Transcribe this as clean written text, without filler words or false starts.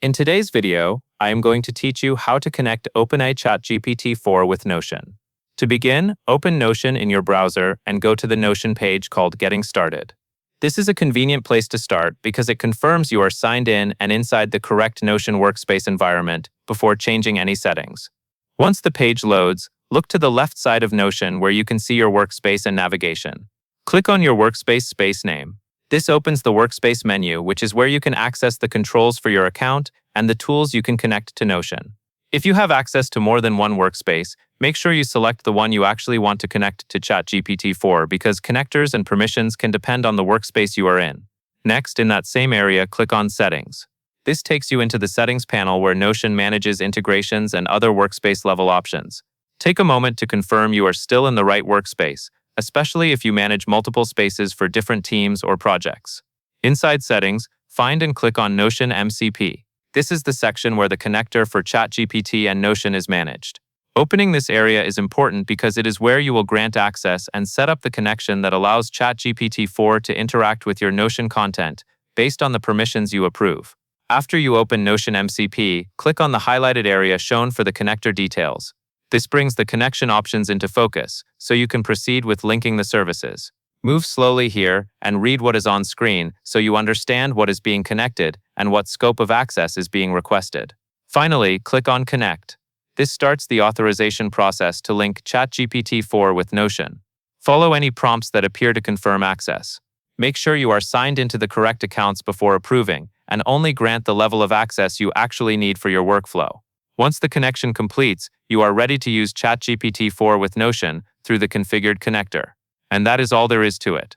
In today's video, I am going to teach you how to connect Openai Chatgpt-4 with Notion. To begin, open Notion in your browser and go to the Notion page called Getting Started. This is a convenient place to start because it confirms you are signed in and inside the correct Notion workspace environment before changing any settings. Once the page loads, look to the left side of Notion where you can see your workspace and navigation. Click on your workspace space name. This opens the Workspace menu, which is where you can access the controls for your account and the tools you can connect to Notion. If you have access to more than one workspace, make sure you select the one you actually want to connect to ChatGPT-4 because connectors and permissions can depend on the workspace you are in. Next, in that same area, click on Settings. This takes you into the Settings panel where Notion manages integrations and other workspace-level options. Take a moment to confirm you are still in the right workspace, especially if you manage multiple spaces for different teams or projects. Inside Settings, find and click on Notion MCP. This is the section where the connector for ChatGPT and Notion is managed. Opening this area is important because it is where you will grant access and set up the connection that allows ChatGPT-4 to interact with your Notion content based on the permissions you approve. After you open Notion MCP, click on the highlighted area shown for the connector details. This brings the connection options into focus, so you can proceed with linking the services. Move slowly here and read what is on screen so you understand what is being connected and what scope of access is being requested. Finally, click on Connect. This starts the authorization process to link ChatGPT-4 with Notion. Follow any prompts that appear to confirm access. Make sure you are signed into the correct accounts before approving, and only grant the level of access you actually need for your workflow. Once the connection completes, you are ready to use ChatGPT-4 with Notion through the configured connector. And that is all there is to it.